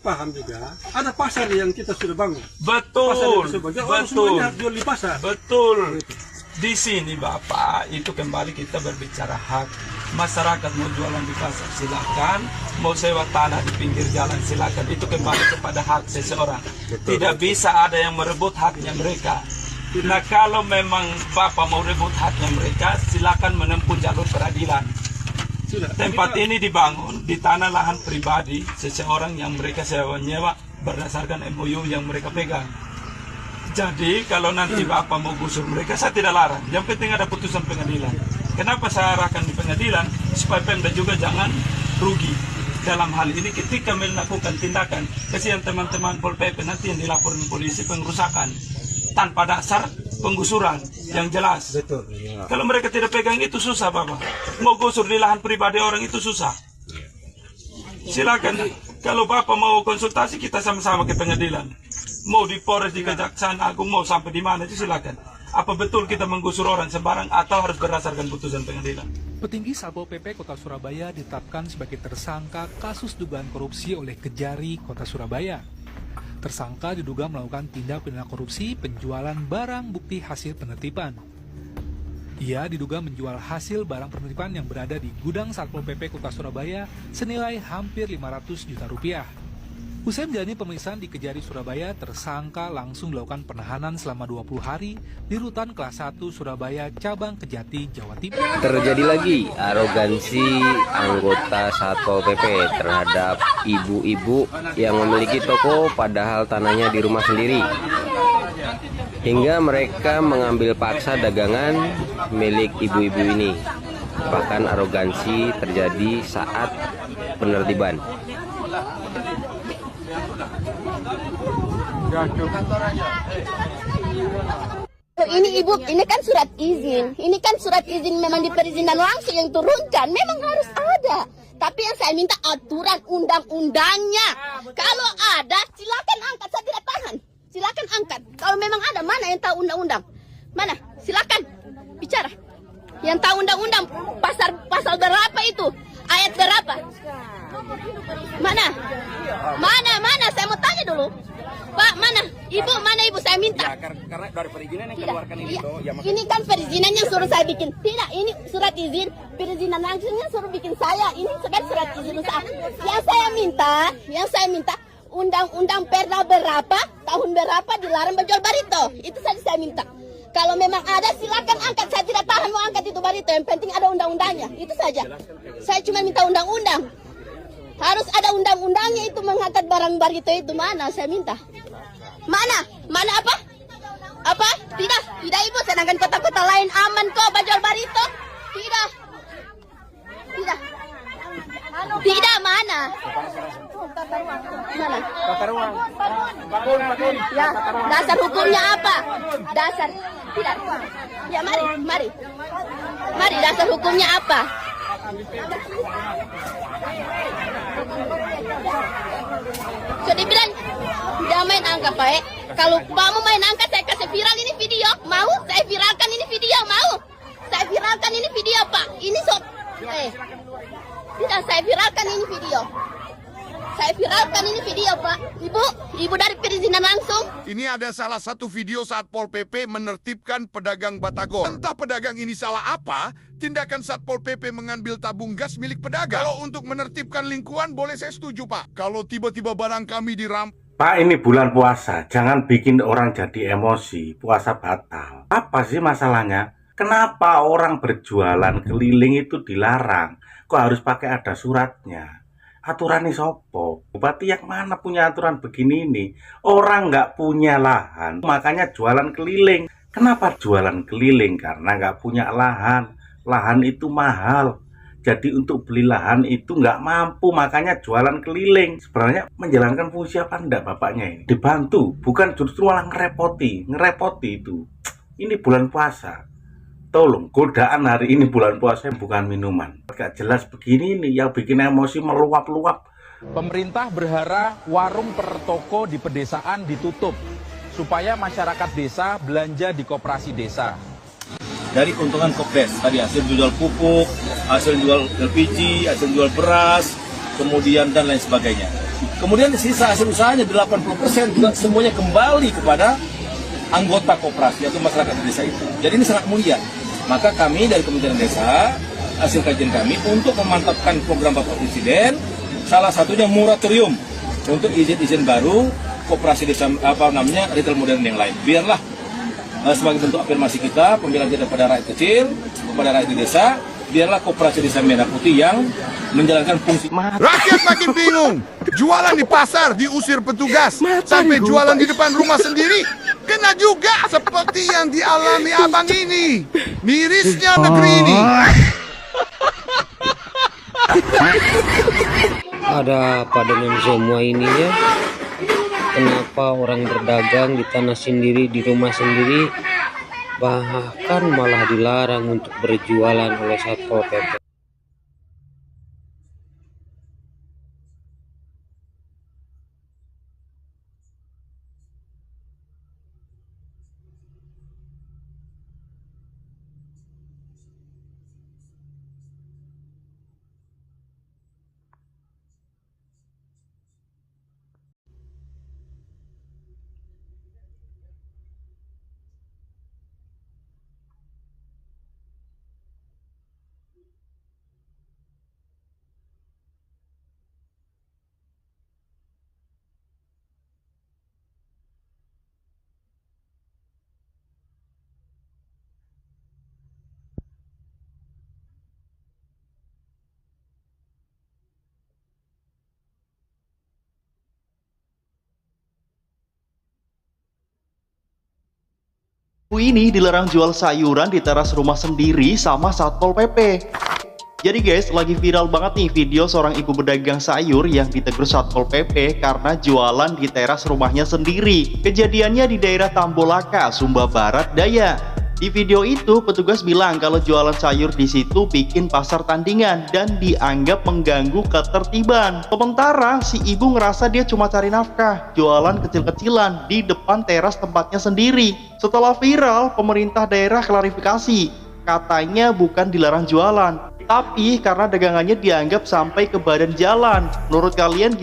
Paham juga, ada pasar yang kita sudah bangun. Betul, betul, jual di pasar. betul. Di sini Bapak, itu kembali kita berbicara hak. Masyarakat mau jualan di pasar silakan, mau sewa tanah di pinggir jalan silakan. Itu kembali kepada hak seseorang. Tidak bisa ada yang merebut haknya mereka. Nah kalau memang Bapak mau rebut haknya mereka, silakan menempuh jalur peradilan. Tempat ini dibangun di tanah lahan pribadi seseorang yang mereka sewa-nyewa berdasarkan MOU yang mereka pegang. Jadi kalau nanti Bapak mau gusur mereka, saya tidak larang. Yang penting ada putusan pengadilan. Kenapa saya arahkan di pengadilan? Supaya Pemda juga jangan rugi. Dalam hal ini ketika melakukan tindakan, kasihan teman-teman Pol PP nanti yang dilaporin polisi pengrusakan tanpa dasar penggusuran yang jelas. Betul. Kalau mereka tidak pegang itu susah Bapak. Mau gusur di lahan pribadi orang itu susah. Silakan. Kalau Bapak mau konsultasi kita sama-sama ke pengadilan. Mau di Polres, di Kejaksaan Agung, mau sampai di mana itu silakan. Apa betul kita menggusur orang sembarang atau harus berdasarkan putusan pengadilan? Petinggi Satpol PP Kota Surabaya ditetapkan sebagai tersangka kasus dugaan korupsi oleh Kejari Kota Surabaya. Tersangka diduga melakukan tindak pidana korupsi penjualan barang bukti hasil penertiban. Ia diduga menjual hasil barang penertiban yang berada di gudang Satpol PP Kota Surabaya senilai hampir 500 juta rupiah. Usai menjalani pemeriksaan di Kejari Surabaya, tersangka langsung dilakukan penahanan selama 20 hari di Rutan Kelas 1 Surabaya, Cabang Kejati, Jawa Timur. Terjadi lagi arogansi anggota Satpol PP terhadap ibu-ibu yang memiliki toko padahal tanahnya di rumah sendiri. Hingga mereka mengambil paksa dagangan milik ibu-ibu ini. Bahkan arogansi terjadi saat penertiban. Ini ibu, ini kan surat izin. Ini kan surat izin memang di perizinan langsung yang turunkan. Memang harus ada. Tapi yang saya minta aturan undang-undangnya. Kalau ada, silakan angkat. Saya tidak tahan. Silakan angkat. Kalau memang ada, mana yang tahu undang-undang? Mana? Silakan bicara. Yang tahu undang-undang pasal berapa itu? Ayat berapa? Mana? Mana? Saya mau tanya dulu. Pak, mana? Ibu, mana ibu? Saya minta. Ya, karena dari perizinan yang keluarkan ini tuh, ya, ini kan perizinan yang suruh saya bikin. Tidak, ini surat izin. Perizinan langsungnya suruh bikin saya. Ini sekarang surat izin usaha. Yang saya minta, undang-undang perda berapa, tahun berapa dilarang menjual barito. Itu saja saya minta. Kalau memang ada, silakan angkat. Saya tidak tahan mau angkat itu barito. Yang penting ada undang-undangnya. Itu saja. Saya cuma minta undang-undang. Harus ada undang-undangnya itu mengangkat barang barito itu. Mana? Saya minta. Mana apa? Apa? Tidak ibu. Sedangkan kota-kota lain aman kok jual barito. Tidak. Mana? tata ruang. Ya, dasar hukumnya apa? Dasar. Tidak. Ya, mari. Mari, dasar hukumnya apa? So dibilang jangan main angka Pak. Kalau kamu main angka saya kasih viral ini video. Mau? Saya viralkan ini video. Mau? Saya viralkan ini video Pak. Ini tidak, saya viralkan ini video. Saya viralkan ini video Pak. Ibu dari perizinan langsung. Ini ada salah satu video saat Pol PP menertibkan pedagang batagor. Entah pedagang ini salah apa, tindakan Satpol PP mengambil tabung gas milik pedagang. Kalau untuk menertibkan lingkungan boleh saya setuju Pak. Kalau tiba-tiba barang kami dirampas. Pak, ini bulan puasa, jangan bikin orang jadi emosi, puasa batal. Apa sih masalahnya? Kenapa orang berjualan keliling itu dilarang? Kok harus pakai ada suratnya? Aturan ini sopo? Bupati yang mana punya aturan begini nih? Orang nggak punya lahan, makanya jualan keliling. Kenapa jualan keliling? Karena nggak punya lahan. Lahan itu mahal. Jadi untuk beli lahan itu nggak mampu, makanya jualan keliling. Sebenarnya menjalankan fungsi apa enggak bapaknya ini? Dibantu, bukan justru malah ngerepoti itu. Ini bulan puasa. Tolong, godaan hari ini bulan puasa bukan minuman. Gak jelas begini nih, yang bikin emosi meluap-luap. Pemerintah berharap warung per toko di pedesaan ditutup supaya masyarakat desa belanja di koperasi desa. Dari keuntungan Kopdes, tadi hasil jual pupuk, hasil jual LPG, hasil jual beras, kemudian dan lain sebagainya. Kemudian sisa hasil usahanya 80% juga semuanya kembali kepada anggota koperasi atau masyarakat desa itu. Jadi ini sangat mulia. Maka kami dari Kementerian Desa, hasil kajian kami untuk memantapkan program Bapak Presiden, salah satunya moratorium untuk izin-izin baru koperasi desa retail modern yang lain. Biarlah sebagai bentuk afirmasi kita, pembelaan kita kepada rakyat kecil, kepada rakyat di desa, biarlah koperasi desa Merah Putih yang menjalankan fungsi. Rakyat makin bingung. Jualan di pasar diusir petugas. Sampai jualan di depan rumah sendiri. Kena juga seperti yang dialami abang ini. Mirisnya negeri ini. Ada apa dengan semua ini ya? Kenapa orang berdagang di tanah sendiri, di rumah sendiri, bahkan malah dilarang untuk berjualan oleh Satpol PP? Ini dilarang jual sayuran di teras rumah sendiri sama Satpol PP. Jadi guys, lagi viral banget nih video seorang ibu pedagang sayur yang ditegur Satpol PP karena jualan di teras rumahnya sendiri. Kejadiannya di daerah Tambolaka, Sumba Barat Daya. Di video itu petugas bilang kalau jualan sayur di situ bikin pasar tandingan dan dianggap mengganggu ketertiban. Sementara si ibu ngerasa dia cuma cari nafkah, jualan kecil-kecilan di depan teras tempatnya sendiri. Setelah viral, pemerintah daerah klarifikasi, katanya bukan dilarang jualan, tapi karena dagangannya dianggap sampai ke badan jalan. Menurut kalian